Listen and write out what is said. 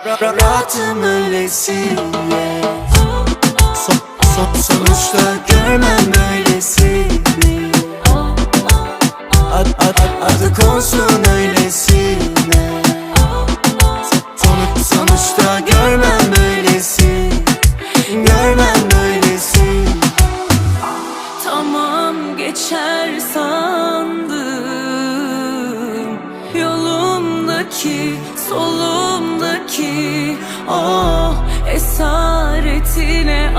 Rahatım öylesine. Sonuçta görmem böylesini. Adı konsun öylesine. Sonuçta görmem böylesi. Görmem böylesi. Tamam, geçer sandım yolumdaki, solumdaki o esaretine.